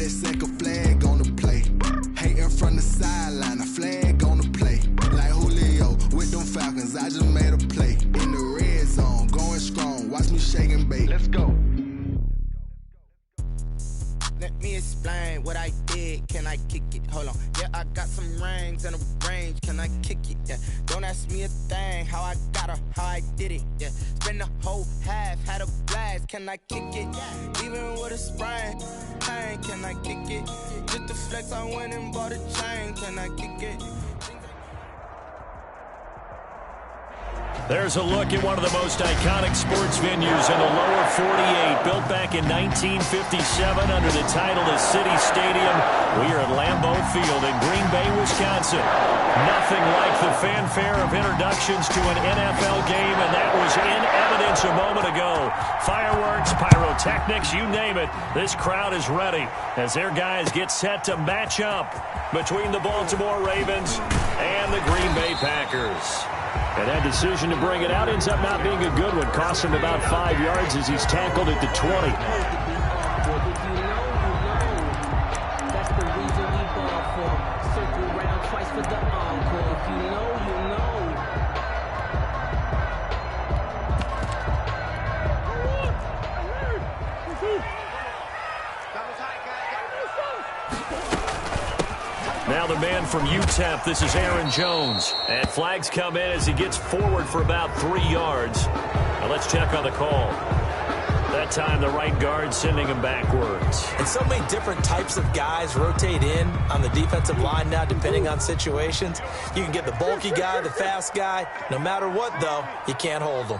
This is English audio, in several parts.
that second flag on the play. Hating from the sideline, a flag on the play. Like Julio with them Falcons, I just made a play. In the red zone, going strong, watch me shake and bake. Let's go. Let me explain what I did. Can I kick it? Hold on. Yeah, I got some rings and a range. Can I kick it? Yeah. Don't ask me a thing. How I got her, how I did it. Yeah. Spend the whole half, had a blast. Can I kick it? Even with a sprain. Pain, can I kick it? Just the flex, I went and bought a chain. Can I kick it? There's a look at one of the most iconic sports venues in the lower 48, built back in 1957 under the title of City Stadium. We are at Lambeau Field in Green Bay, Wisconsin. Nothing like the fanfare of introductions to an NFL game, and that was in evidence a moment ago. Fireworks, pyrotechnics, you name it. This crowd is ready as their guys get set to match up between the Baltimore Ravens and the Green Bay Packers. And that decision to bring it out ends up not being a good one. Cost him about 5 yards as he's tackled at the 20. That's the reason we ball for. Circle round twice for the encore. If you know, you know. Now the man from UTEP, this is Aaron Jones. And flags come in as he gets forward for about 3 yards. Now let's check on the call. That time the right guard sending him backwards. And so many different types of guys rotate in on the defensive line now depending on situations. You can get the bulky guy, the fast guy. No matter what, though, you can't hold them.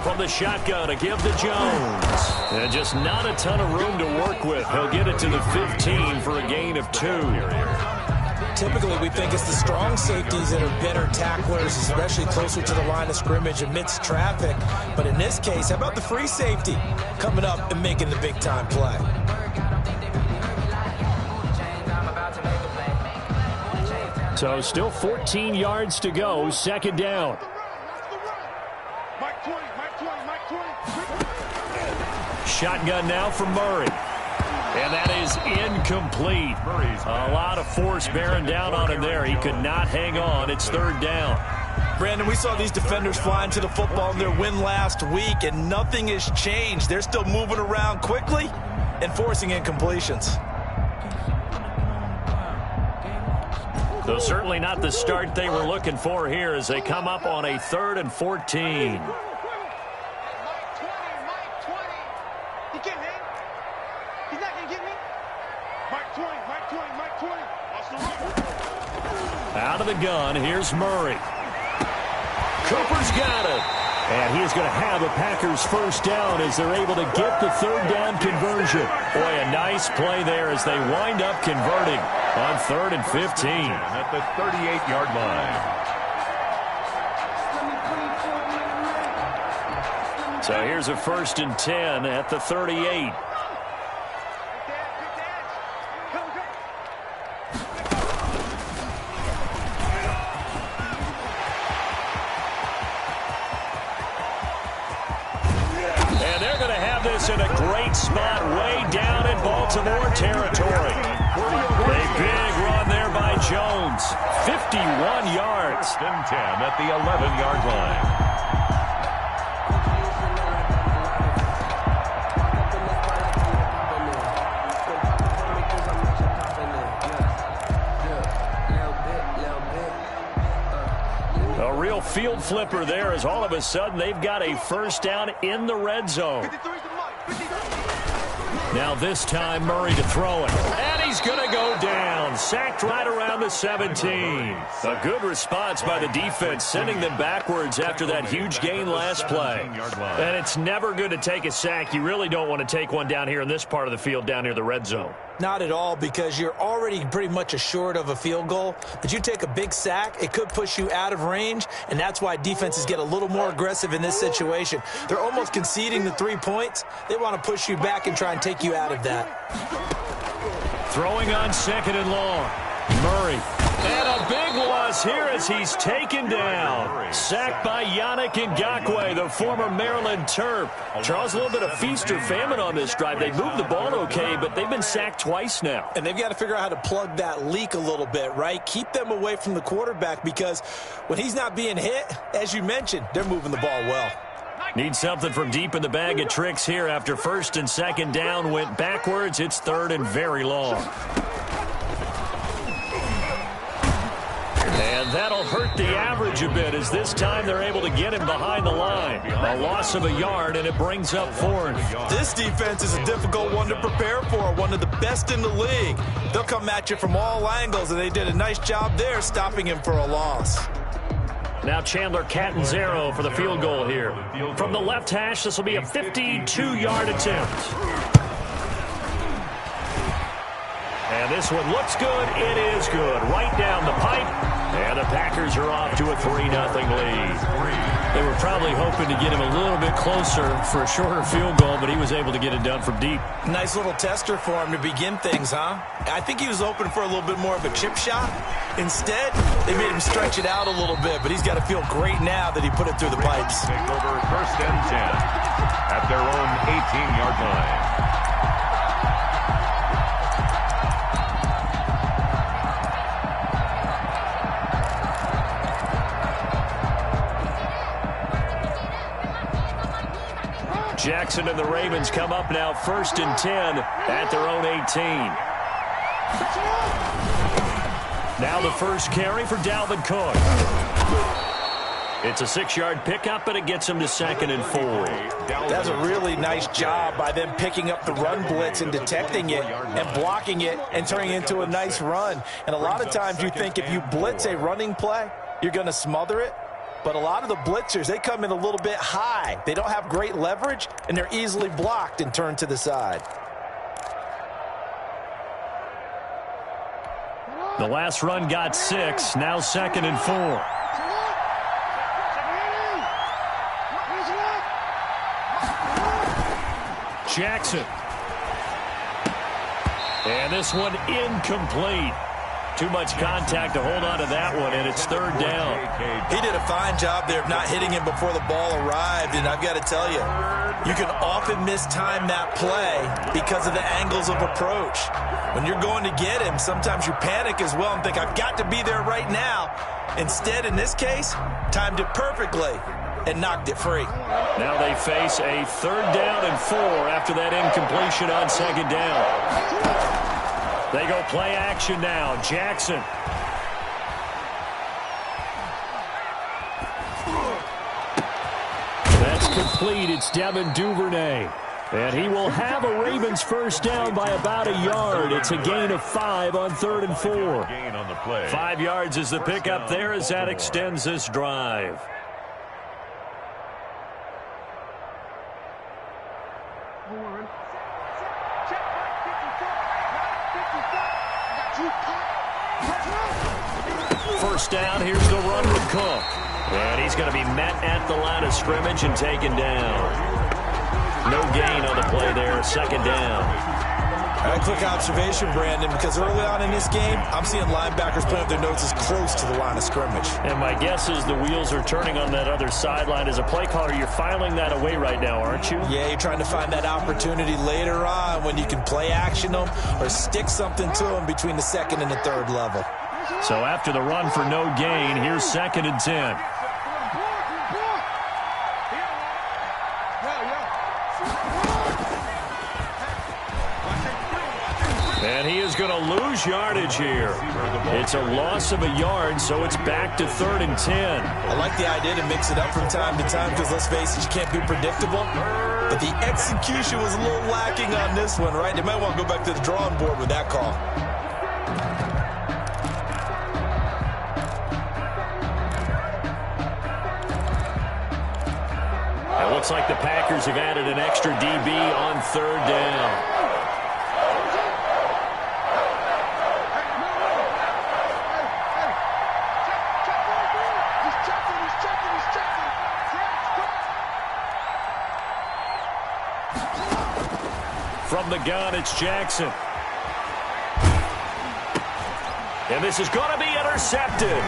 From the shotgun, a give to Jones. And just not a ton of room to work with. He'll get it to the 15 for a gain of 2. Typically, we think it's the strong safeties that are better tacklers, especially closer to the line of scrimmage amidst traffic. But in this case, how about the free safety coming up and making the big-time play? So still 14 yards to go, second down. Shotgun now from Murray. And that is incomplete. A lot of force bearing down on him there. He could not hang on. It's third down. Brandon, we saw these defenders flying to the football in their win last week, and nothing has changed. They're still moving around quickly and forcing incompletions. So certainly not the start they were looking for here as they come up on a 3rd and 14. Out of the gun, here's Murray. Cooper's got it. And he is going to have a Packers first down as they're able to get the third down conversion. Boy, a nice play there as they wind up converting on 3rd and 15. At the 38-yard line. So here's a 1st and 10 at the 38. In a great spot way down in Baltimore territory. A big run there by Jones. 51 yards. 1st and 10 at the 11-yard line. A real field flipper there as all of a sudden they've got a first down in the red zone. Now this time Murray to throw it. And he's going to go down. Sacked right around the 17. A good response by the defense, sending them backwards after that huge gain last play. And it's never good to take a sack. You really don't want to take one down here in this part of the field down near the red zone. Not at all, because you're already pretty much assured of a field goal. But you take a big sack, it could push you out of range, and that's why defenses get a little more aggressive in this situation. They're almost conceding the 3 points. They want to push you back and try and take you out of that. Throwing on 2nd and long. Murray. And a big loss is here as he's taken down. Sacked by Yannick Ngakoue, the former Maryland Terp. Charles, a little bit of feast or famine on this drive. They moved the ball okay, but they've been sacked twice now. And they've got to figure out how to plug that leak a little bit, right? Keep them away from the quarterback, because when he's not being hit, as you mentioned, they're moving the ball well. Need something from deep in the bag of tricks here after first and second down went backwards. It's third and very long. And that'll hurt the average a bit, as this time they're able to get him behind the line. A loss of a yard, and it brings up fourth. This defense is a difficult one to prepare for, one of the best in the league. They'll come at you from all angles, and they did a nice job there stopping him for a loss. Now Chandler Catanzaro for the field goal here. From the left hash, this will be a 52-yard attempt. And this one looks good. It is good. Right down the pipe. And the Packers are off to a 3-0 lead. They were probably hoping to get him a little bit closer for a shorter field goal, but he was able to get it done from deep. Nice little tester for him to begin things, huh? I think he was hoping for a little bit more of a chip shot. Instead, they made him stretch it out a little bit, but he's got to feel great now that he put it through the pipes. Take over first and 10 at their own 18-yard line. Jackson and the Ravens come up now first and 10 at their own 18. Now the first carry for Dalvin Cook. It's a 6-yard pickup, but it gets him to second and 4. That's a really nice job by them picking up the run blitz and detecting it and blocking it and turning it into a nice run. And a lot of times you think if you blitz a running play, you're going to smother it. But a lot of the blitzers, they come in a little bit high. They don't have great leverage, and they're easily blocked and turned to the side. The last run got 6, now second and 4. Jackson. And this one incomplete. Too much contact to hold on to that one, and it's third down. He did a fine job there of not hitting him before the ball arrived, and I've got to tell you, you can often mistime that play because of the angles of approach. When you're going to get him, sometimes you panic as well and think, I've got to be there right now. Instead, in this case, timed it perfectly and knocked it free. Now they face a third down and 4 after that incompletion on second down. They go play action now. Jackson. That's complete. It's Devin Duvernay. And he will have a Ravens first down by about a yard. It's a gain of 5 on third and 4. 5 yards is the pickup there as that extends this drive. First down, here's the run with Cook. And he's going to be met at the line of scrimmage and taken down. No gain on the play there, second down. All right, quick observation, Brandon, because early on in this game, I'm seeing linebackers playing with their noses close to the line of scrimmage. And my guess is the wheels are turning on that other sideline. As a play caller, you're filing that away right now, aren't you? Yeah, you're trying to find that opportunity later on when you can play action them or stick something to them between the second and the third level. So after the run for no gain, here's second and 10. And he is going to lose yardage here. It's a loss of a yard, so it's back to third and 10. I like the idea to mix it up from time to time because, let's face it, you can't be predictable. But the execution was a little lacking on this one, right? They might want to go back to the drawing board with that call. It looks like the Packers have added an extra DB on third down. From the gun, it's Jackson. And this is going to be intercepted.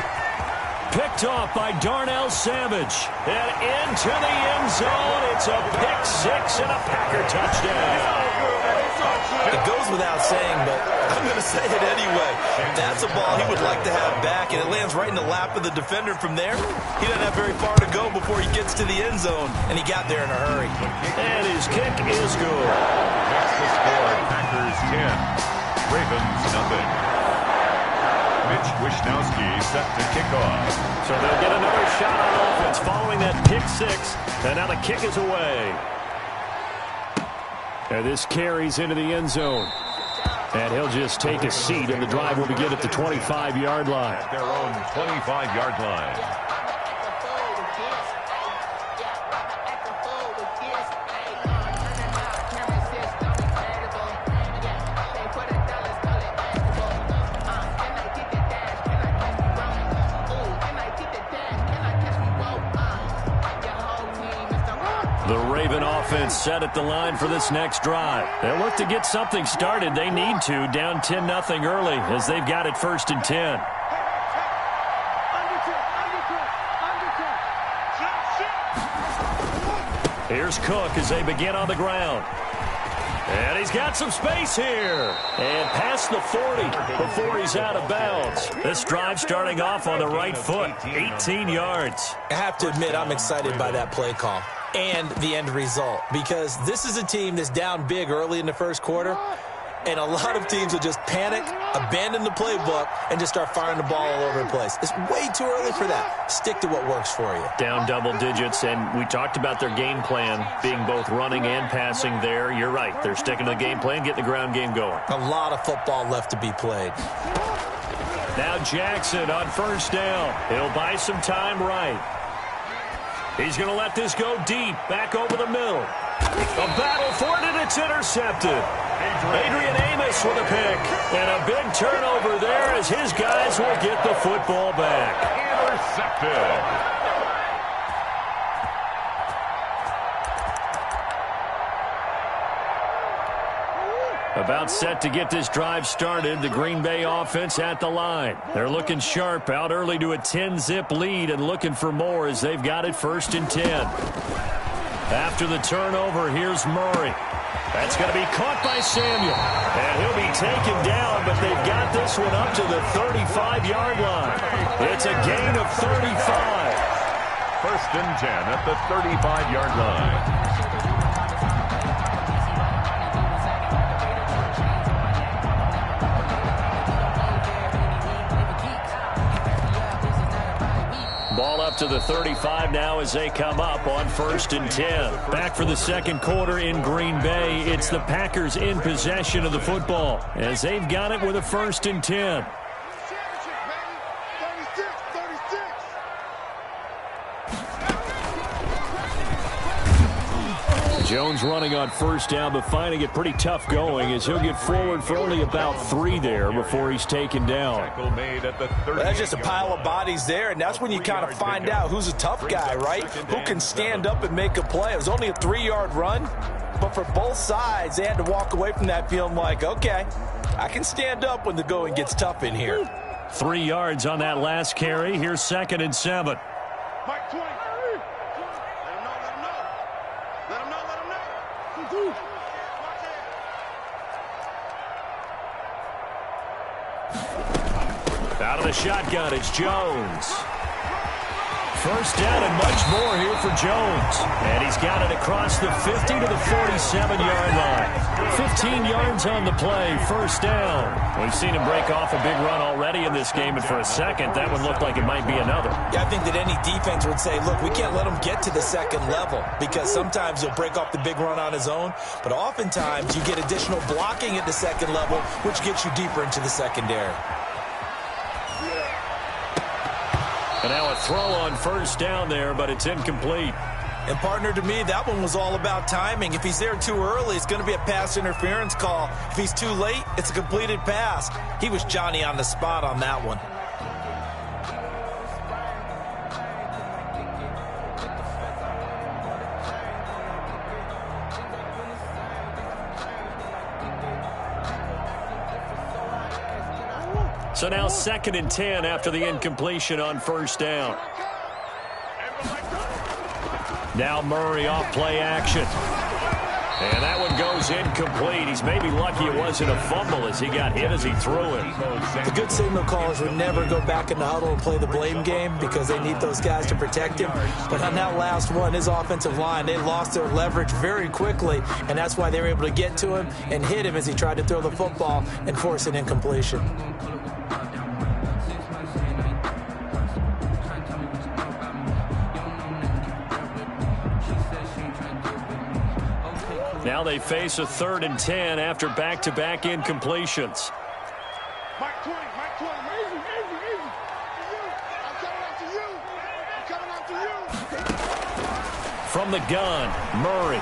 picked off by Darnell Savage. And into the end zone. It's a pick six and a Packer touchdown. It goes without saying, but I'm going to say it anyway. That's a ball he would like to have back, and it lands right in the lap of the defender from there. He doesn't have very far to go before he gets to the end zone, and he got there in a hurry. And his kick is good. That's the score. Packers 10. Ravens nothing. Mitch Wishnowsky set to kick off. So they'll get another shot on offense following that pick six. And now the kick is away. And this carries into the end zone. And he'll just take a seat, and the drive will begin at the 25-yard line. At their own 25-yard line. The Raven offense set at the line for this next drive. They'll look to get something started. They need to, down 10-0 early, as they've got it 1st and 10. Here's Cook as they begin on the ground. And he's got some space here. And past the 40 before he's out of bounds. This drive starting off on the right foot, 18 yards. I have to admit, I'm excited by that play call and the end result, because this is a team that's down big early in the first quarter, and a lot of teams will just panic, abandon the playbook, and just start firing the ball all over the place. It's way too early for that. Stick to what works for you. Down double digits, and we talked about their game plan being both running and passing there. You're right. They're sticking to the game plan, getting the ground game going. A lot of football left to be played. Now Jackson on 1st down. He'll buy some time right. He's going to let this go deep, back over the middle. A battle for it, and it's intercepted. Adrian Amos with a pick. And a big turnover there as his guys will get the football back. Intercepted. About set to get this drive started, the Green Bay offense at the line. They're looking sharp, out early to a 10-zip lead and looking for more as they've got it 1st and 10. After the turnover, here's Murray. That's going to be caught by Samuel. And he'll be taken down, but they've got this one up to the 35-yard line. It's a gain of 35. 1st and 10 at the 35-yard line. Ball up to the 35 now as they come up on 1st and 10. Back for the second quarter in Green Bay. It's the Packers in possession of the football as they've got it with a 1st and 10. Jones running on 1st down, but finding it pretty tough going as he'll get forward for only about 3 there before he's taken down. That's just a pile of bodies there, and that's when you kind of find out who's a tough guy, right? Who can stand up and make a play. It was only a 3-yard run, but for both sides, they had to walk away from that feeling like, okay, I can stand up when the going gets tough in here. 3 yards on that last carry. Here's 2nd and 7. Mike 20. Out of the shotgun, it's Jones. 1st down and much more here for Jones. And he's got it across the 50 to the 47-yard line. 15 yards on the play, 1st down. We've seen him break off a big run already in this game, and for a second, that one looked like it might be another. Yeah, I think that any defense would say, look, we can't let him get to the second level, because sometimes he'll break off the big run on his own, but oftentimes you get additional blocking at the second level, which gets you deeper into the secondary. And now a throw on 1st down there, but it's incomplete. And, partner, to me, that one was all about timing. If he's there too early, it's going to be a pass interference call. If he's too late, it's a completed pass. He was Johnny on the spot on that one. So now 2nd and 10 after the incompletion on first down. Now Murray off play action. And that one goes incomplete. He's maybe lucky it wasn't a fumble as he got hit as he threw it. The good signal callers would never go back in the huddle and play the blame game because they need those guys to protect him. But on that last one, his offensive line, they lost their leverage very quickly, and that's why they were able to get to him and hit him as he tried to throw the football and force an incompletion. Now they face a 3rd and 10 after back-to-back incompletions. Mike 20, easy. I'm coming after you. From the gun, Murray.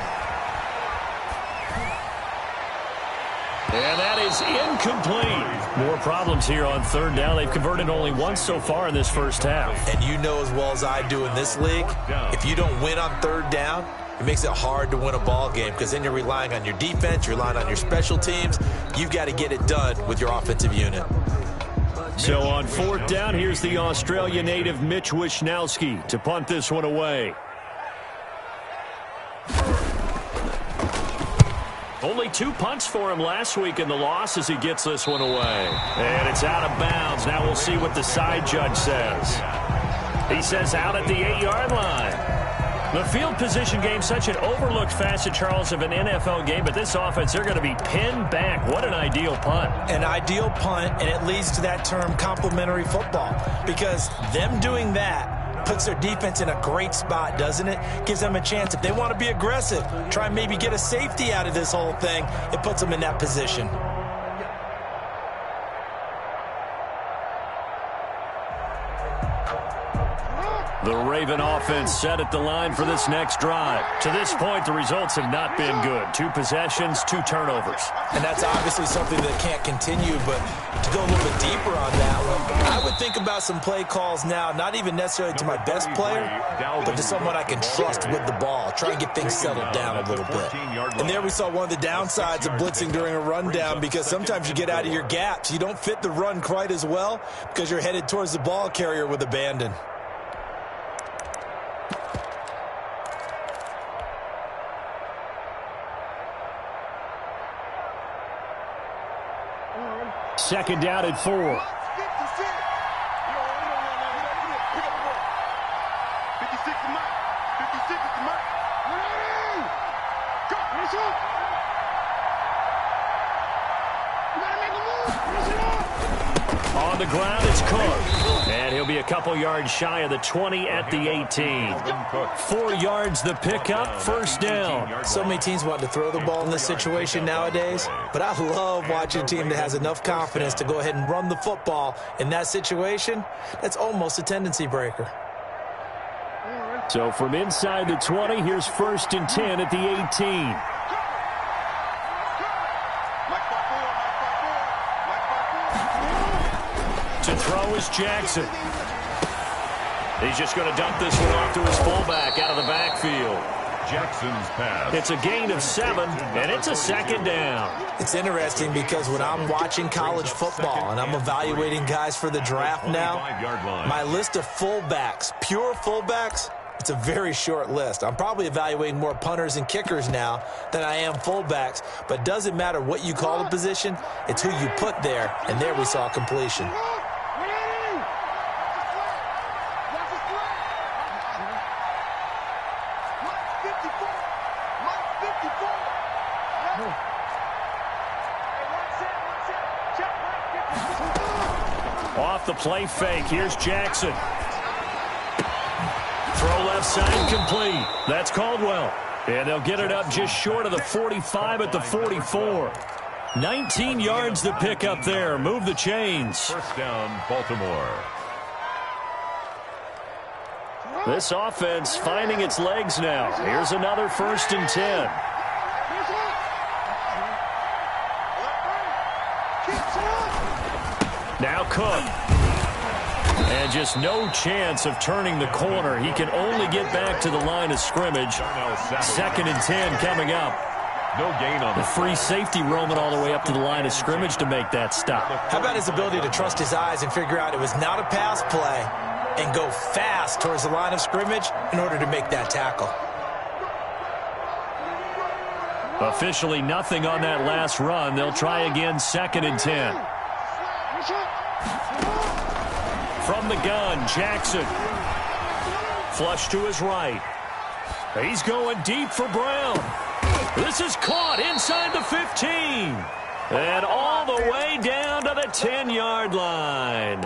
And that is incomplete. More problems here on 3rd down. They've converted only once so far in this first half. And you know as well as I do in this league, if you don't win on 3rd down, it makes it hard to win a ball game because then you're relying on your defense, you're relying on your special teams. You've got to get it done with your offensive unit. So on 4th down, here's the Australia native Mitch Wishnowsky to punt this one away. Only 2 punts for him last week in the loss as he gets this one away. And it's out of bounds. Now we'll see what the side judge says. He says out at the 8-yard line. The field position game, such an overlooked facet, Charles, of an NFL game, but this offense, they're going to be pinned back. What an ideal punt. An ideal punt, and it leads to that term complementary football, because them doing that puts their defense in a great spot, doesn't it? Gives them a chance. If they want to be aggressive, try and maybe get a safety out of this whole thing, it puts them in that position. The Raven offense set at the line for this next drive. To this point, the results have not been good. 2 possessions, 2 turnovers. And that's obviously something that can't continue, but to go a little bit deeper on that one, I would think about some play calls now, not even necessarily to my best player, but to someone I can trust with the ball. Try and get things settled down a little bit. And there we saw one of the downsides of blitzing during a rundown, because sometimes you get out of your gaps. You don't fit the run quite as well because you're headed towards the ball carrier with abandon. Second down at 4. 56 to Mike. 56 to Mike. Go, finish up. You gotta make a move. On the ground, it's Cook. And he'll be a couple yards shy of the 20 at the 18. 4 yards the pickup, 1st down. So many teams want to throw the ball in this situation nowadays, but I love watching a team that has enough confidence to go ahead and run the football in that situation. That's almost a tendency breaker. So from inside the 20, here's 1st and 10 at the 18. To throw is Jackson. He's just going to dump this one off to his fullback out of the backfield. Jackson's pass. It's a gain of 7, and it's a 2nd down. It's interesting because when I'm watching college football and I'm evaluating guys for the draft now, my list of fullbacks, pure fullbacks, it's a very short list. I'm probably evaluating more punters and kickers now than I am fullbacks, but it doesn't matter what you call the position, it's who you put there, and there we saw completion. Off the play fake, here's Jackson. Throw left side complete. That's Caldwell. And they'll get it up just short of the 45 at the 44. 19 yards to pick up there. Move the chains. 1st down, Baltimore. This offense finding its legs now. Here's another 1st and 10. Now Cook. And just no chance of turning the corner. He can only get back to the line of scrimmage. 2nd and 10 coming up. No gain on The free safety roaming all the way up to the line of scrimmage to make that stop. How about his ability to trust his eyes and figure out it was not a pass play and go fast towards the line of scrimmage in order to make that tackle. Officially nothing on that last run. They'll try again, 2nd and 10. From the gun, Jackson. Flush to his right. He's going deep for Brown. This is caught inside the 15. And all the way down to the 10-yard line.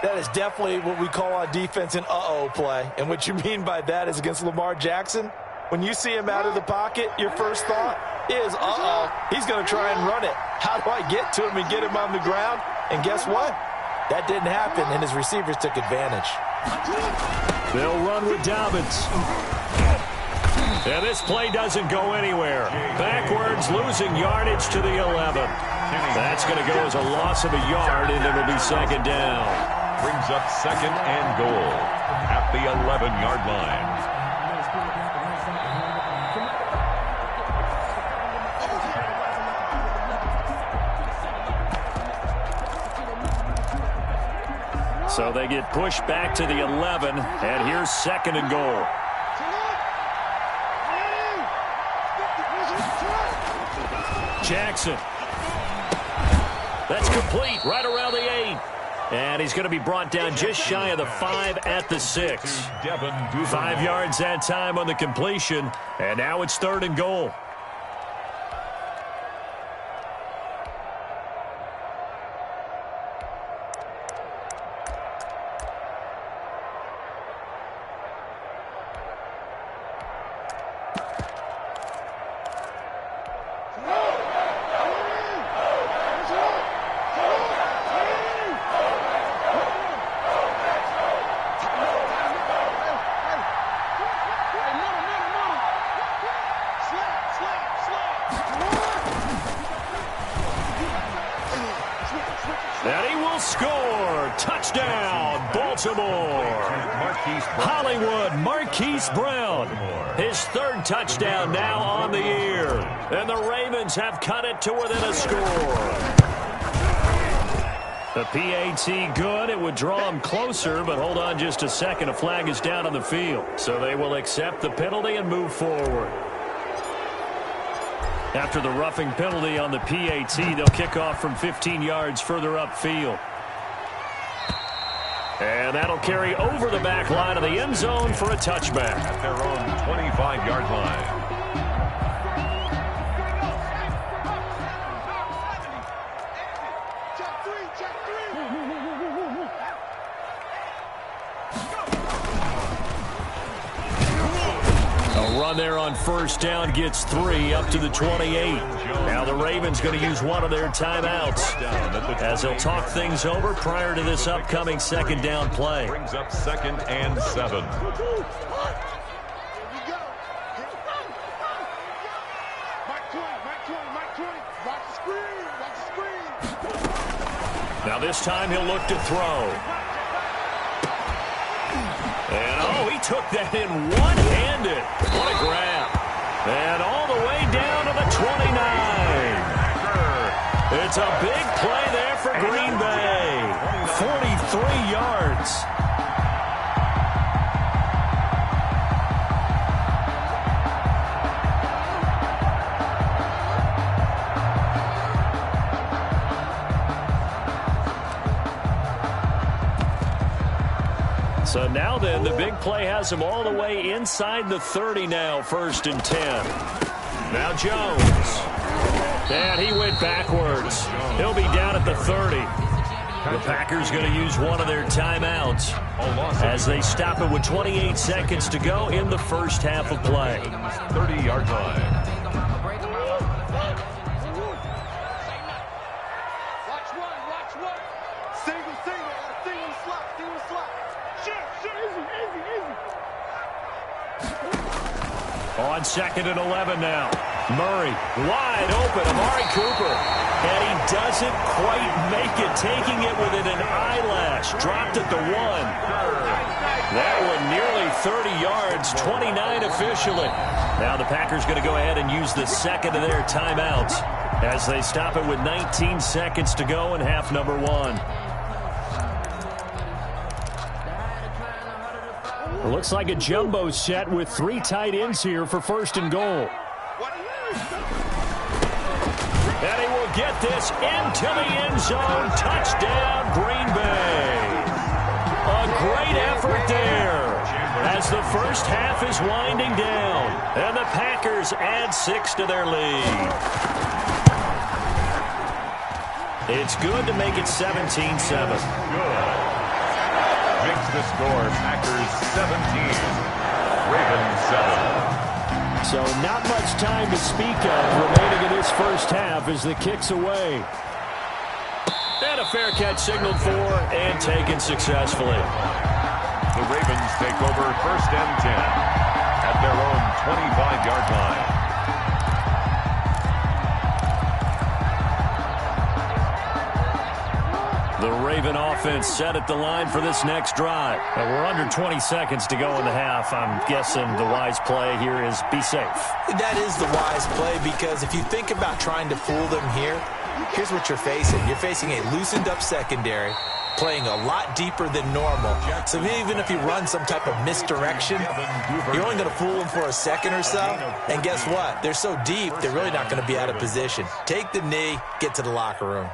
That is definitely what we call on defense an uh-oh play. And what you mean by that is against Lamar Jackson, when you see him out of the pocket, your first thought is, uh-oh, he's going to try and run it. How do I get to him and get him on the ground? And guess what? That didn't happen, and his receivers took advantage. They'll run with Dobbins. And this play doesn't go anywhere. Backwards, losing yardage to the 11. That's going to go as a loss of a yard, and it'll be 2nd down. brings up 2nd and goal at the 11-yard line. So they get pushed back to the 11, and here's 2nd and goal. Jackson. That's complete right around the 8. And he's going to be brought down just shy of the 5 at the 6. 5 yards that time on the completion, and now it's 3rd and goal. Marquise Brown, his 3rd touchdown now on the year. And the Ravens have cut it to within a score. The PAT good. It would draw him closer, but hold on just a second. A flag is down on the field. So they will accept the penalty and move forward. After the roughing penalty on the PAT, they'll kick off from 15 yards further upfield. And that'll carry over the back line of the end zone for a touchback. At their own 25-yard line. A run there on 1st down gets 3 up to the 28. Now the Ravens going to use one of their timeouts as they'll talk things over prior to this upcoming 2nd down play. Brings up 2nd and 7. Now this time he'll look to throw. And oh, he took that in one-handed. What a grab. And all the way down to the 29. It's a big play there for Green Bay. 43 yards. So now then, the big play has him all the way inside the 30 now, 1st and 10. Now Jones. And he went backwards. He'll be down at the 30. The Packers going to use one of their timeouts as they stop it with 28 seconds to go in the first half of play. 30-yard line. On 2nd and 11 now. Murray, wide open, Amari Cooper. And he doesn't quite make it, taking it within an eyelash. Dropped at the 1. That one nearly 30 yards, 29 officially. Now the Packers going to go ahead and use the second of their timeouts as they stop it with 19 seconds to go in half number 1. It looks like a jumbo set with 3 tight ends here for first and goal. And he will get this into the end zone. Touchdown, Green Bay. A great effort there as the first half is winding down. And the Packers add 6 to their lead. It's good to make it 17-7. Good. Makes the score Packers 17, Ravens 7. So not much time to speak of remaining in this first half as the kick's away. And a fair catch signaled for and taken successfully. The Ravens take over first and 10 at their own 25-yard line. The Raven offense set at the line for this next drive. And we're under 20 seconds to go in the half. I'm guessing the wise play here is be safe. That is the wise play, because if you think about trying to fool them here, here's what you're facing. You're facing a loosened up secondary, playing a lot deeper than normal. So even if you run some type of misdirection, you're only going to fool them for a second or so. And guess what? They're so deep, they're really not going to be out of position. Take the knee, get to the locker room.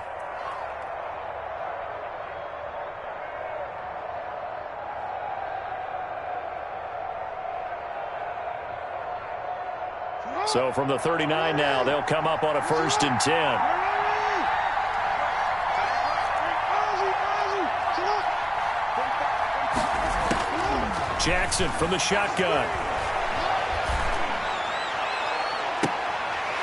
So from the 39 now, they'll come up on a first and 10. Jackson from the shotgun.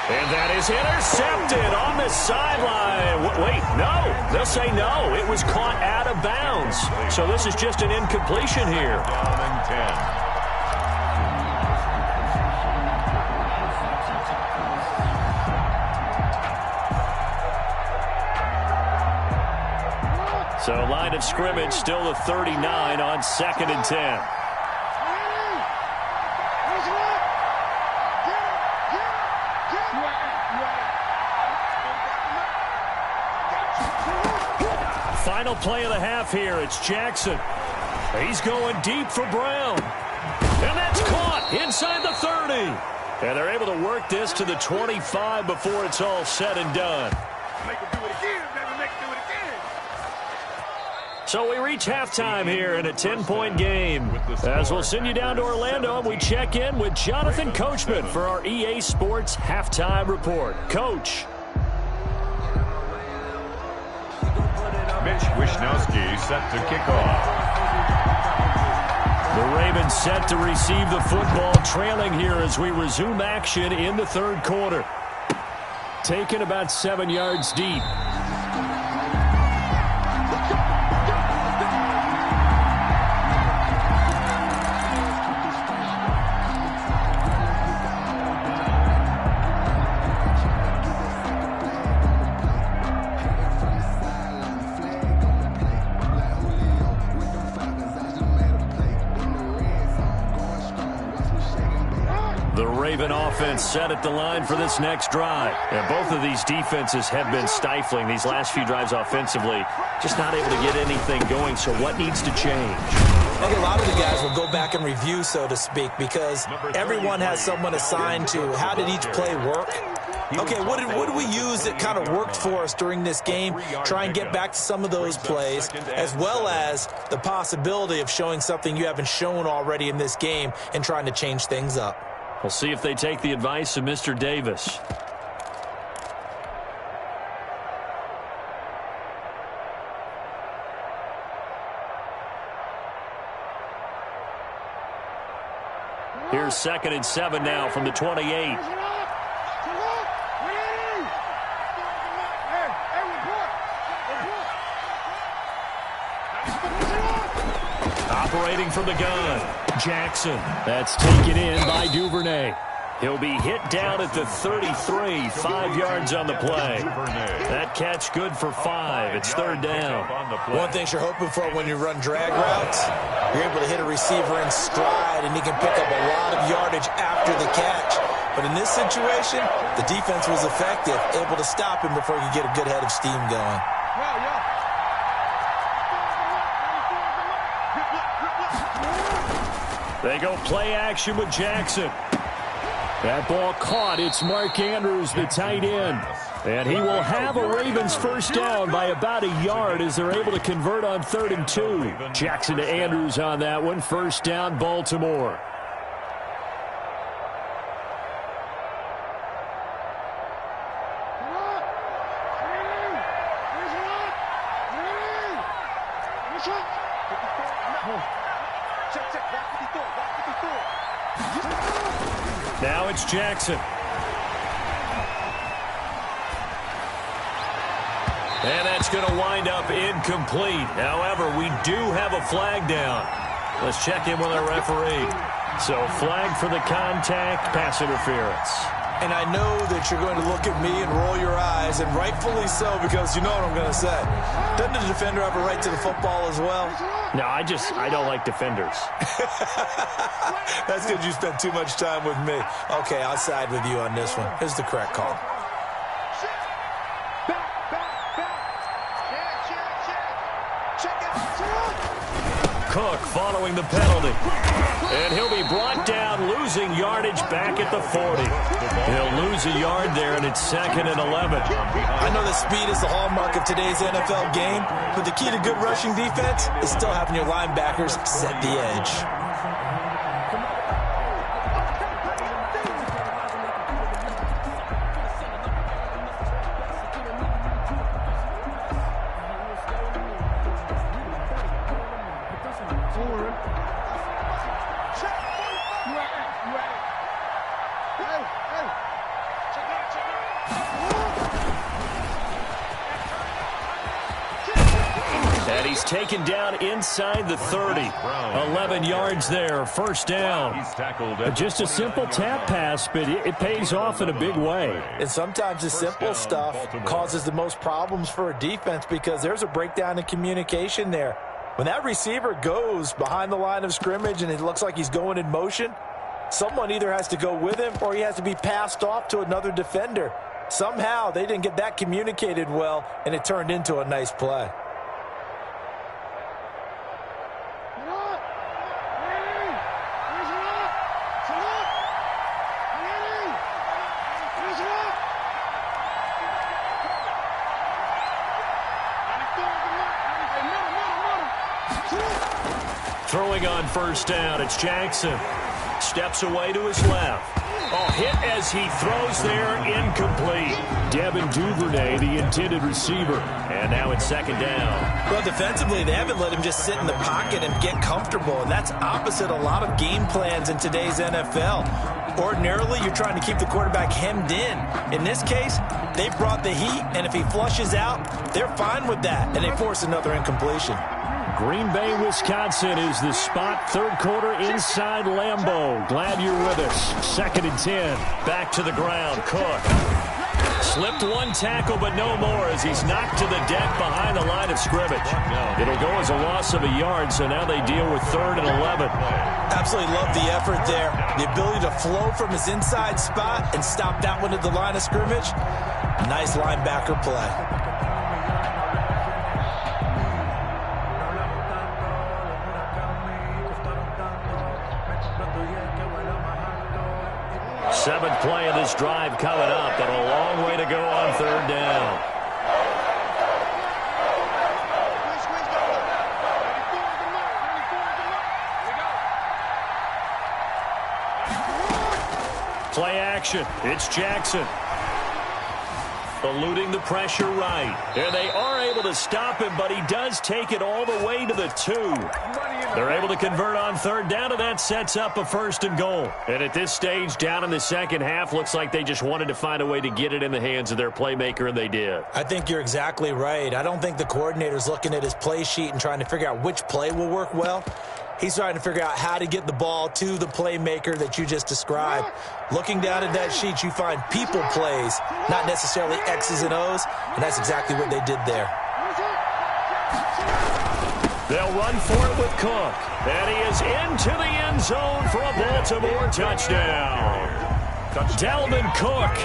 And that is intercepted on the sideline. Wait, no. They'll say no. It was caught out of bounds. So this is just an incompletion here. Down and 10. So line of scrimmage still the 39 on second and 10. Final play of the half here. It's Jackson. He's going deep for Brown. And that's caught inside the 30. And they're able to work this to the 25 before it's all said and done. Make him do it again, baby. Make him do it again. So we reach halftime here in a 10-point game. As we'll send you down to Orlando, and we check in with Jonathan Coachman for our EA Sports Halftime Report. Coach. Mitch Wishnowsky set to kick off. The Ravens set to receive the football, trailing here as we resume action in the third quarter. Taken about 7 yards deep. Offense set at the line for this next drive. And both of these defenses have been stifling these last few drives offensively. Just not able to get anything going. So what needs to change? I think a lot of the guys will go back and review, so to speak, because everyone has someone assigned to how did each play work. Okay, what did we use that kind of worked for us during this game? Try and get back to some of those plays, as well as the possibility of showing something you haven't shown already in this game and trying to change things up. We'll see if they take the advice of Mr. Davis. Here's 2nd and 7 now from the 28. Operating from the gun, Jackson. That's taken in by Duvernay. He'll be hit down at the 33, 5 yards on the play. That catch good for 5. It's third down. One thing you're hoping for when you run drag routes, you're able to hit a receiver in stride, and he can pick up a lot of yardage after the catch. But in this situation, the defense was effective, able to stop him before he could get a good head of steam going. They go play action with Jackson. That ball caught. It's Mark Andrews, the tight end. And he will have a Ravens first down by about a yard as they're able to convert on 3rd and 2. Jackson to Andrews on that one. First down, Baltimore. Now it's Jackson. And that's going to wind up incomplete. However, we do have a flag down. Let's check in with our referee. So flag for the contact, pass interference. And I know that you're going to look at me and roll your eyes, and rightfully so, because you know what I'm going to say. Doesn't the defender have a right to the football as well? No, I don't like defenders. That's because you spent too much time with me. Okay, I'll side with you on this one. Here's the correct call. Cook following the penalty. And he'll be brought down, losing yardage back at the 40. He'll lose a yard there, and it's 2nd and 11. I know that speed is the hallmark of today's NFL game, but the key to good rushing defense is still having your linebackers set the edge. And he's taken down inside the 30. 11 yards there, first down. Just a simple tap pass, but it pays off in a big way. And sometimes the simple stuff causes the most problems for a defense because there's a breakdown in communication there. When that receiver goes behind the line of scrimmage and it looks like he's going in motion, someone either has to go with him or he has to be passed off to another defender. Somehow they didn't get that communicated well, and it turned into a nice play. Throwing on first down, it's Jackson. Steps away to his left. Oh, hit as he throws there, incomplete. Devin Duvernay, the intended receiver. And now it's 2nd down. Well, defensively, they haven't let him just sit in the pocket and get comfortable, and that's opposite a lot of game plans in today's NFL. Ordinarily, you're trying to keep the quarterback hemmed in. In this case, they brought the heat, and if he flushes out, they're fine with that, and they force another incompletion. Green Bay, Wisconsin is the spot. 3rd quarter inside Lambeau. Glad you're with us. 2nd and 10. Back to the ground. Cook. Slipped one tackle, but no more as he's knocked to the deck behind the line of scrimmage. It'll go as a loss of a yard, so now they deal with 3rd and 11. Absolutely love the effort there. The ability to flow from his inside spot and stop that one at the line of scrimmage. Nice linebacker play. Seventh play of this drive coming up, and a long way to go on 3rd down. Play action. It's Jackson. Eluding the pressure right. And they are able to stop him, but he does take it all the way to the 2. They're able to convert on 3rd down, and that sets up a 1st and goal. And at this stage, down in the second half, looks like they just wanted to find a way to get it in the hands of their playmaker, and they did. I think you're exactly right. I don't think the coordinator's looking at his play sheet and trying to figure out which play will work well. He's trying to figure out how to get the ball to the playmaker that you just described. Looking down at that sheet, you find people plays, not necessarily X's and O's, and that's exactly what they did there. They'll run for it with Cook. And he is into the end zone for a Baltimore touchdown. Dalvin Cook,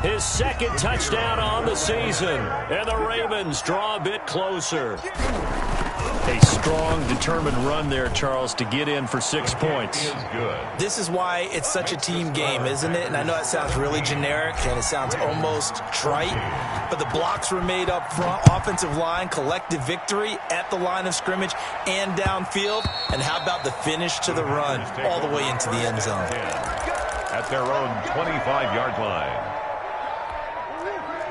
his second touchdown on the season. And the Ravens draw a bit closer. A strong, determined run there, Charles, to get in for 6 points. This is why it's such a team game, isn't it? And I know it sounds really generic and it sounds almost trite, but the blocks were made up front, offensive line, collective victory at the line of scrimmage and downfield. And how about the finish to the run all the way into the end zone? At their own 25-yard line.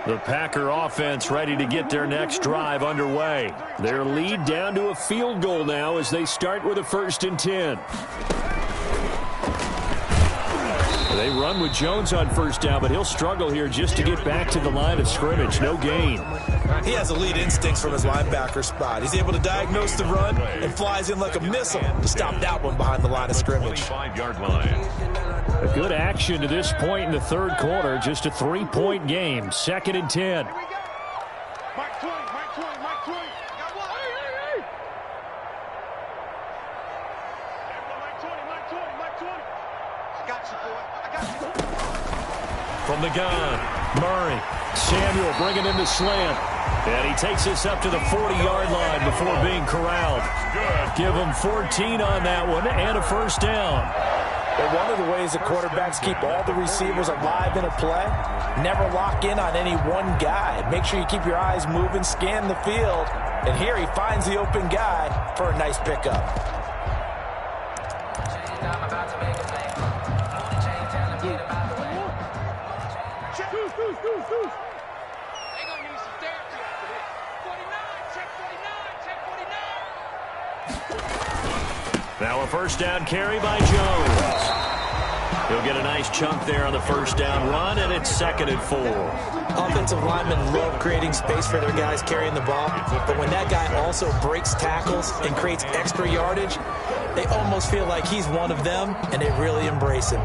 The Packer offense ready to get their next drive underway. Their lead down to a field goal now as they start with a 1st and 10. They run with Jones on 1st down, but he'll struggle here just to get back to the line of scrimmage. No gain. He has elite instincts from his linebacker spot. He's able to diagnose the run and flies in like a missile to stop that one behind the line of scrimmage. 25-yard line. A good action to this point in the 3rd quarter. Just a 3-point game. 2nd and 10. Mike 20, Mike 20, Mike 20. Got one. Hey. Mike 20, Mike 20, Mike 20. I got you, boy. I got you. From the gun, Murray. Samuel bringing in the slant. And he takes us up to the 40-yard line before being corralled. Give him 14 on that one and a 1st down. But one of the ways that quarterbacks keep all the receivers alive in a play, never lock in on any one guy. Make sure you keep your eyes moving, scan the field. And here he finds the open guy for a nice pickup. Now a 1st down carry by Jones. He'll get a nice chunk there on the 1st down run, and it's 2nd and 4. Offensive linemen love creating space for their guys carrying the ball, but when that guy also breaks tackles and creates extra yardage, they almost feel like he's one of them, and they really embrace him.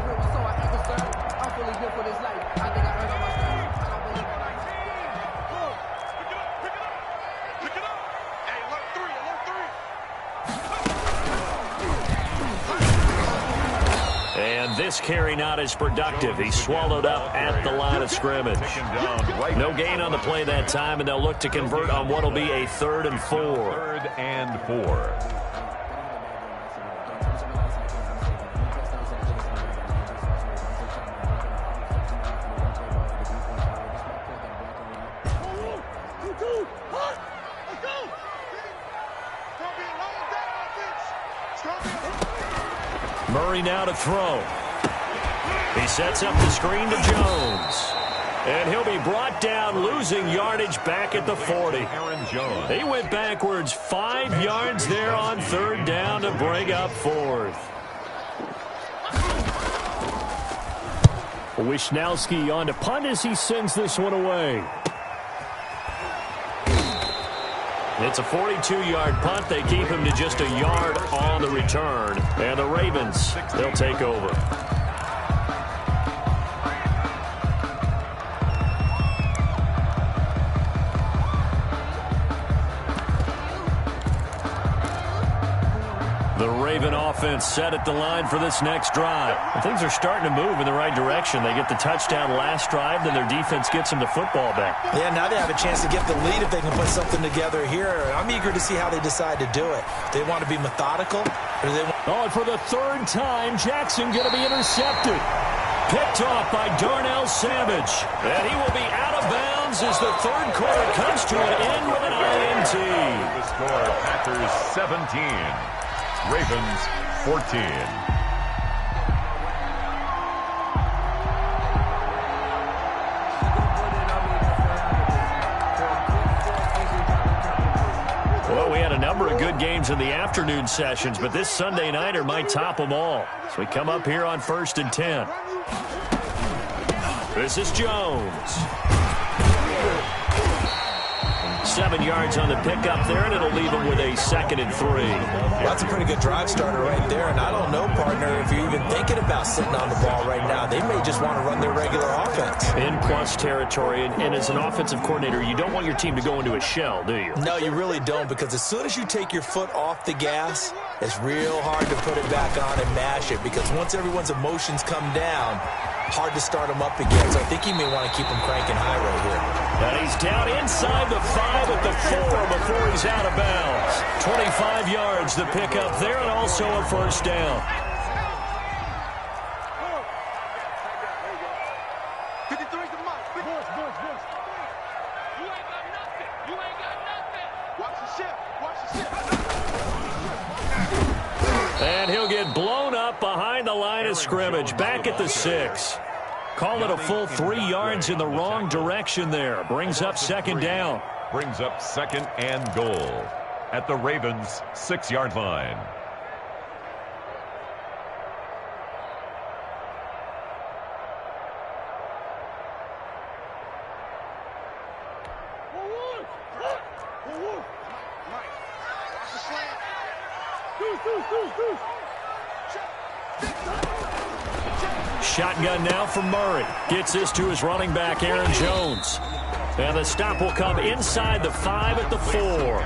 This carry not as productive. He's swallowed up at the line of scrimmage. No gain on the play that time, and they'll look to convert on what will be a 3rd and 4. 3rd and 4. Murray now to throw. He sets up the screen to Jones. And he'll be brought down, losing yardage back at the 40. Aaron Jones. He went backwards 5 yards there on 3rd down to bring up 4th. Wishnowski on to punt as he sends this one away. It's a 42-yard punt. They keep him to just a yard on the return. And the Ravens, they'll take over. The Raven offense set at the line for this next drive. And things are starting to move in the right direction. They get the touchdown last drive, then their defense gets them the football back. Yeah, now they have a chance to get the lead if they can put something together here. I'm eager to see how they decide to do it. They want to be methodical, or do they want... Oh, and for the 3rd time, Jackson going to be intercepted. Picked off by Darnell Savage. And he will be out of bounds as the 3rd quarter comes to an end with an INT. The score, Packers 17. Ravens 14. Well, we had a number of good games in the afternoon sessions, but this Sunday nighter might top them all. So we come up here on 1st and 10. This is Jones. 7 yards on the pickup there, and it'll leave him with a 2nd and 3. Well, that's a pretty good drive starter right there, and I don't know, partner, if you're even thinking about sitting on the ball right now. They may just want to run their regular offense. In plus territory, and as an offensive coordinator, you don't want your team to go into a shell, do you? No, you really don't, because as soon as you take your foot off the gas, it's real hard to put it back on and mash it, because once everyone's emotions come down, hard to start them up again. So I think you may want to keep them cranking high right here. And he's down inside the 5 at the 4 before he's out of bounds. 25 yards the pickup there, and also a first down. 53's the mark. You ain't got nothing. You ain't got nothing. Watch the ship. Watch the ship. And he'll get blown up behind the line of scrimmage, back at the 6. Call it a full 3 yards in the wrong direction there. Brings up 2nd down. Brings up 2nd and goal at the Ravens' 6-yard line. Shotgun now from Murray. Gets this to his running back, Aaron Jones. And the stop will come inside the 5 at the 4.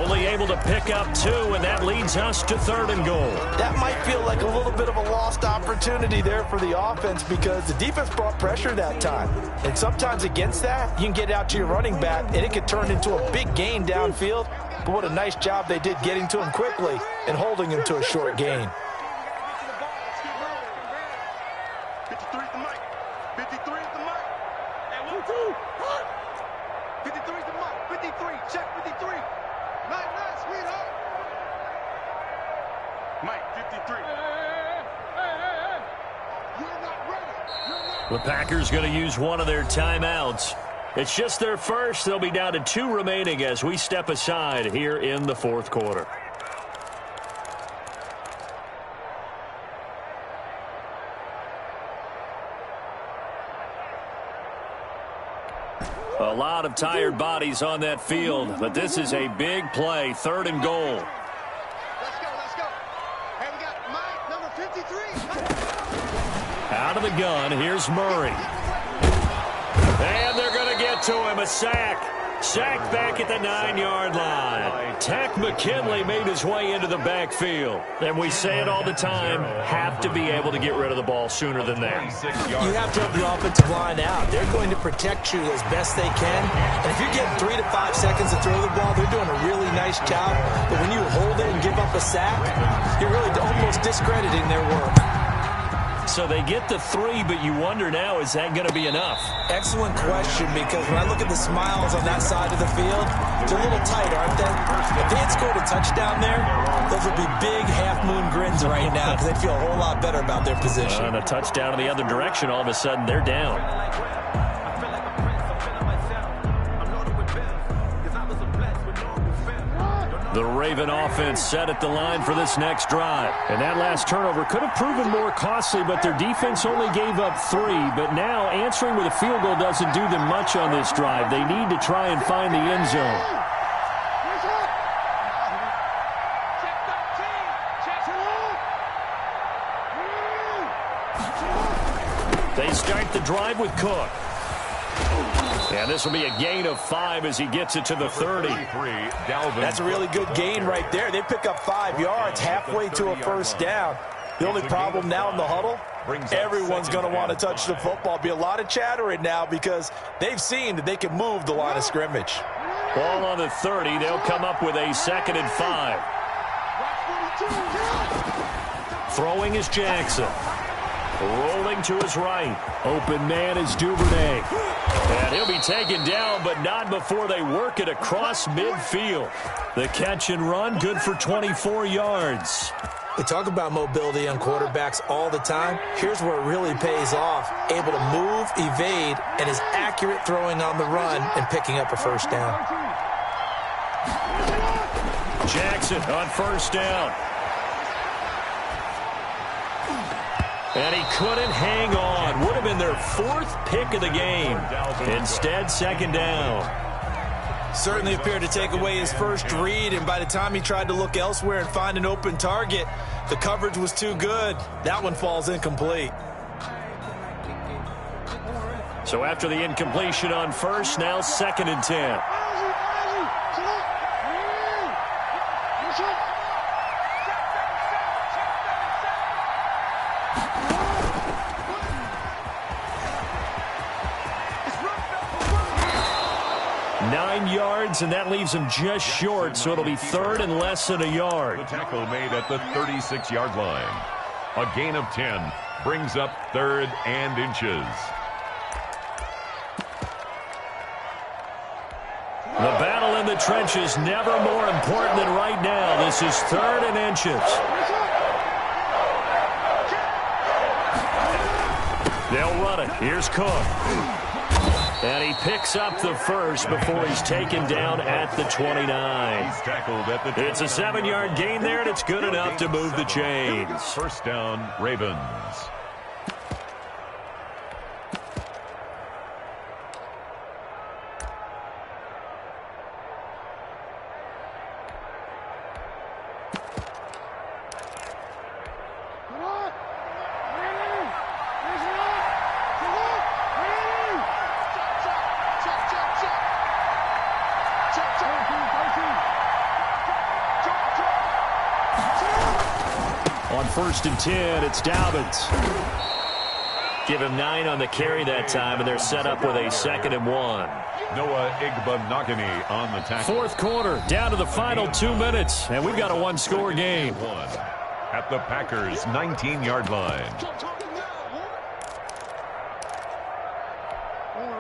Only able to pick up 2, and that leads us to 3rd and goal. That might feel like a little bit of a lost opportunity there for the offense, because the defense brought pressure that time. And sometimes against that, you can get out to your running back, and it could turn into a big gain downfield. But what a nice job they did getting to him quickly and holding him to a short gain. 53's the mic. 53's the mic. And 1, 2, 53's the mic. 53. Check 53. Night, sweetheart. Mike, 53. You're not ready. The Packers going to use one of their timeouts. It's just their first. They'll be down to 2 remaining as we step aside here in the 4th quarter. A lot of tired bodies on that field, but this is a big play. 3rd and goal. Let's go, let's go. Hey, we got Mike, number 53. Out of the gun, here's Murray. And they're going to get to him. A sack. Sacked back at the 9-yard line. Takk McKinley made his way into the backfield. And we say it all the time, have to be able to get rid of the ball sooner than that. You have to help the offensive line out. They're going to protect you as best they can. And if you're getting 3 to 5 seconds to throw the ball, they're doing a really nice job. But when you hold it and give up a sack, you're really almost discrediting their work. So they get the 3, but you wonder now, is that going to be enough? Excellent question, because when I look at the smiles on that side of the field, they're a little tight, aren't they? If they had scored a touchdown there, those would be big half-moon grins right now, because they'd feel a whole lot better about their position. And a touchdown in the other direction, all of a sudden they're down. The Raven offense set at the line for this next drive. And that last turnover could have proven more costly, but their defense only gave up 3. But now answering with a field goal doesn't do them much on this drive. They need to try and find the end zone. They start the drive with Cook. And this will be a gain of 5 as he gets it to the 30. That's a really good gain right there. They pick up 5 yards halfway to a first down. The only problem now in the huddle, everyone's going to want to touch the football. Be a lot of chattering now because they've seen that they can move the line of scrimmage. Ball on the 30. They'll come up with a 2nd and 5. Throwing is Jackson. Rolling to his right. Open man is Duvernay. And he'll be taken down, but not before they work it across midfield. The catch and run, good for 24 yards. We talk about mobility on quarterbacks all the time. Here's where it really pays off. Able to move, evade, and is accurate throwing on the run and picking up a first down. Jackson on first down. And he couldn't hang on. Would have been their 4th pick of the game. Instead, 2nd down. Certainly appeared to take away his first read, and by the time he tried to look elsewhere and find an open target, the coverage was too good. That one falls incomplete. So after the incompletion on first, now 2nd and 10. Yards, and that leaves him just short, so it'll be 3rd and less than a yard. The tackle made at the 36-yard line. A gain of 10 brings up 3rd and inches. The battle in the trenches never more important than right now. This is 3rd and inches. They'll run it. Here's Cook. And he picks up the first before he's taken down at the 29. He's tackled at the 29. It's a 7-yard gain there, and it's good enough to move the chains. 1st down, Ravens. On 1st and 10, it's Dobbins. Give him 9 on the carry that time, and they're set up with a 2nd and 1. Noah Igbenogany on the tackle. 4th quarter, down to the final 2 minutes, and we've got a 1-score game. At the Packers' 19-yard line.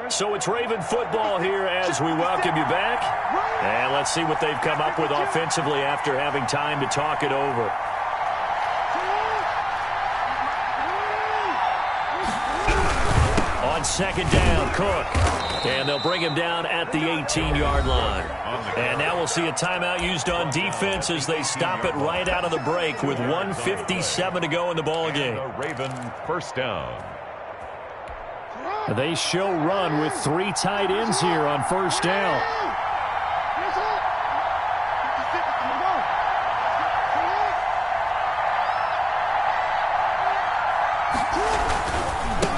So it's Raven football here as we welcome you back. And let's see what they've come up with offensively after having time to talk it over. On 2nd down, Cook. And they'll bring him down at the 18-yard line. And now we'll see a timeout used on defense as they stop it right out of the break with 1:57 to go in the ballgame. Raven 1st down. They show run with 3 tight ends here on 1st down.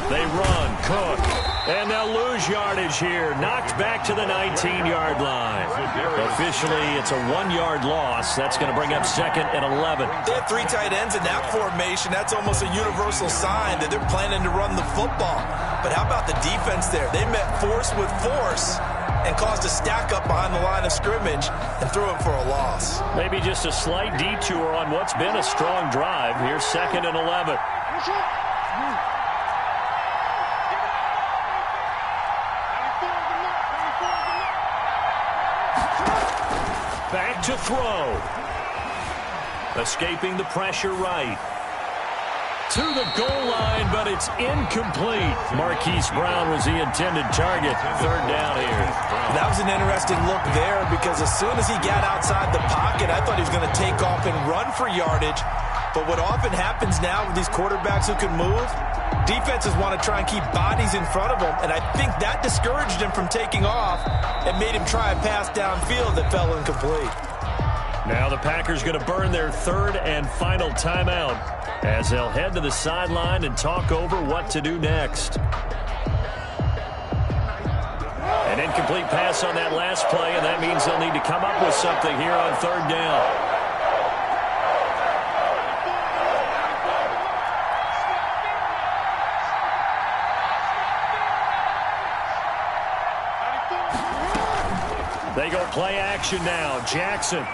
They run, Cook, and they'll lose yardage here. Knocked back to the 19-yard line. Officially, it's a 1-yard loss. That's going to bring up 2nd and 11. They have 3 tight ends in that formation. That's almost a universal sign that they're planning to run the football. But how about the defense there? They met force with force and caused a stack up behind the line of scrimmage and threw him for a loss. Maybe just a slight detour on what's been a strong drive. Here's 2nd and 11. Back to throw. Escaping the pressure right. To the goal line, but it's incomplete. Marquise Brown was the intended target. 3rd down here. That was an interesting look there because as soon as he got outside the pocket, I thought he was going to take off and run for yardage. But what often happens now with these quarterbacks who can move, defenses want to try and keep bodies in front of them, and I think that discouraged him from taking off and made him try a pass downfield that fell incomplete. Now the Packers going to burn their 3rd and final timeout as they'll head to the sideline and talk over what to do next. An incomplete pass on that last play, and that means they'll need to come up with something here on 3rd down. They go play action now. Jackson.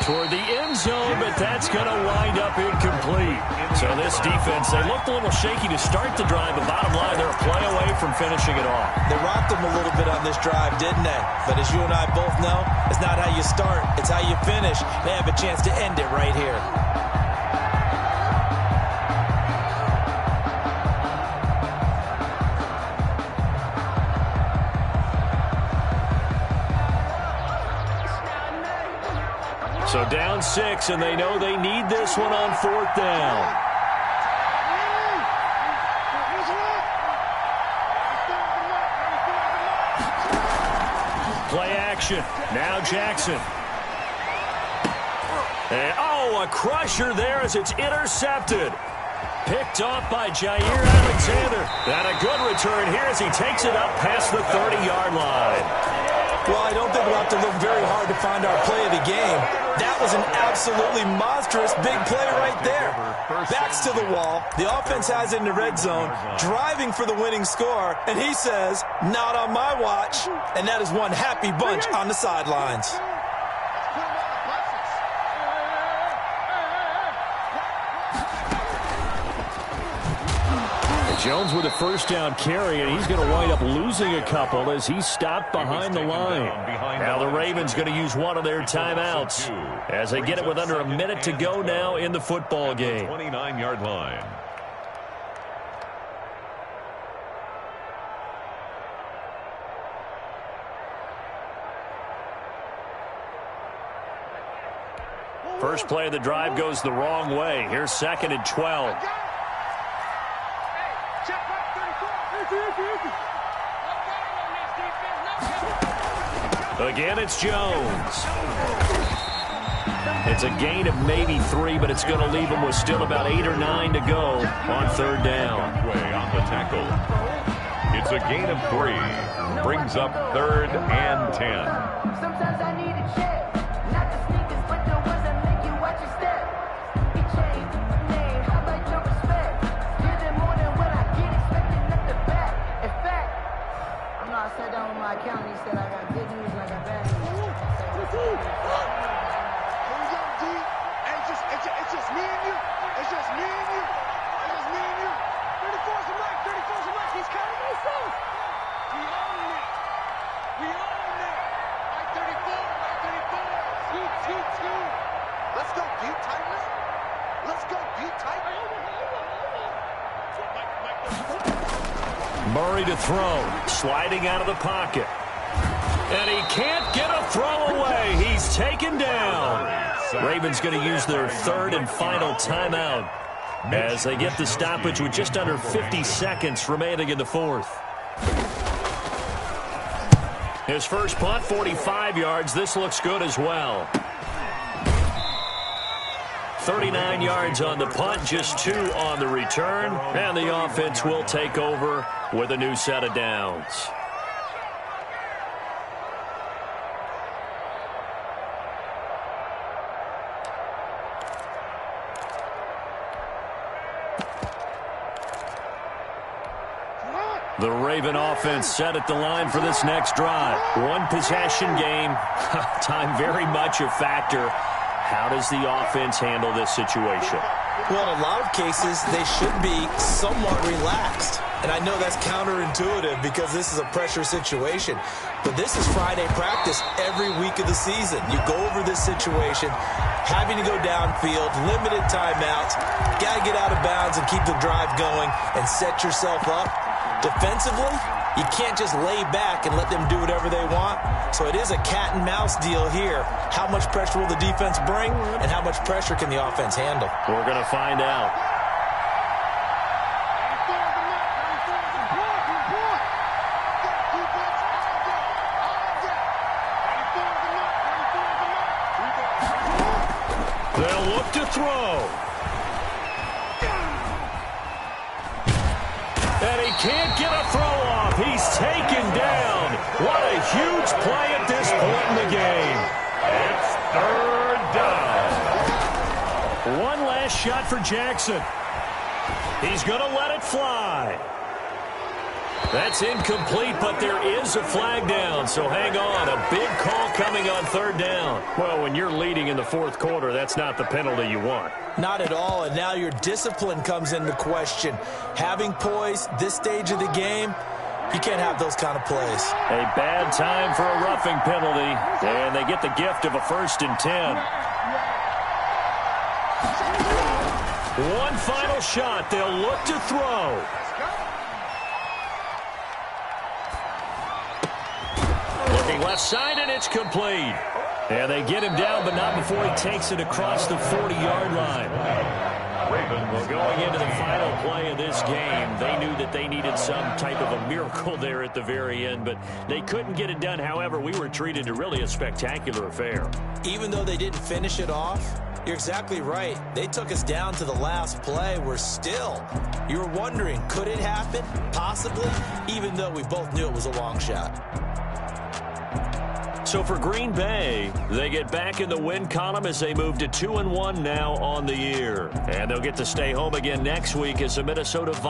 Toward the end zone, but that's going to wind up incomplete. So this defense, they looked a little shaky to start the drive, but bottom line, they're a play away from finishing it off. They rocked them a little bit on this drive, didn't they? But as you and I both know, it's not how you start, it's how you finish. They have a chance to end it right here. So down 6, and they know they need this one on 4th down. action. Now Jackson. And, a crusher there as it's intercepted. Picked off by Jair Alexander. And a good return here as he takes it up past the 30-yard line. Well, I don't think we'll have to look very hard to find our play of the game. That was an absolutely monstrous big play right there. Backs to the wall. The offense has it in the red zone, driving for the winning score. And he says, not on my watch. And that is one happy bunch on the sidelines. Jones with a first down carry, and he's going to wind up losing a couple as he's stopped behind the line. Now the Ravens going to use one of their timeouts as they get it with under a minute to go now in the football game. 29-yard line. First play of the drive goes the wrong way. Here's 2nd and 12. Again, it's Jones. It's a gain of maybe 3, but it's going to leave him with still about 8 or 9 to go on 3rd down. On the tackle. It's a gain of 3. Brings up 3rd and 10. Sometimes I need a check. Not the sneakers, but the ones that make you watch your step. He changed the name. How about your respect? Give them more than what I get, expecting nothing back. In fact, I sat down with my accountant. He said I got good news and I got bad news. It's just me and you. It's just me and you. It's just me and you. 34's a mic. 34's a mic. He's counting himself. We own it. We own it. Mike 34. Mike 34. Let's go deep, Titans. Let's go deep, Titans. Murray to throw. Sliding out of the pocket. And he can't get a throw away. He's taken down. Ravens going to use their 3rd and final timeout as they get the stoppage with just under 50 seconds remaining in the 4th. His first punt, 45 yards. This looks good as well. 39 yards on the punt, just 2 on the return. And the offense will take over with a new set of downs. The Raven offense set at the line for this next drive. One possession game. Time very much a factor. How does the offense handle this situation? Well, in a lot of cases, they should be somewhat relaxed. And I know that's counterintuitive because this is a pressure situation. But this is Friday practice every week of the season. You go over this situation, having to go downfield, limited timeouts, got to get out of bounds and keep the drive going and set yourself up. Defensively, you can't just lay back and let them do whatever they want. So it is a cat and mouse deal here. How much pressure will the defense bring, and how much pressure can the offense handle? We're going to find out. They'll look to throw. And he can't get a throw off. He's taken down. What a huge play at this point in the game. It's 3rd down. One last shot for Jackson. He's going to let it fly. That's incomplete, but there is a flag down, so hang on. A big call coming on 3rd down. Well, when you're leading in the 4th quarter, that's not the penalty you want. Not at all, and now your discipline comes into question. Having poise this stage of the game, you can't have those kind of plays. A bad time for a roughing penalty, and they get the gift of a 1st and 10. One final shot. They'll look to throw. Looking left side, and it's complete. And they get him down, but not before he takes it across the 40-yard line. Well, going into the final play of this game, they knew that they needed some type of a miracle there at the very end, but they couldn't get it done. However, we were treated to really a spectacular affair. Even though they didn't finish it off, you're exactly right. They took us down to the last play. We're still, you were wondering, could it happen? Possibly, even though we both knew it was a long shot. So for Green Bay, they get back in the win column as they move to 2-1 now on the year. And they'll get to stay home again next week as the Minnesota Vikings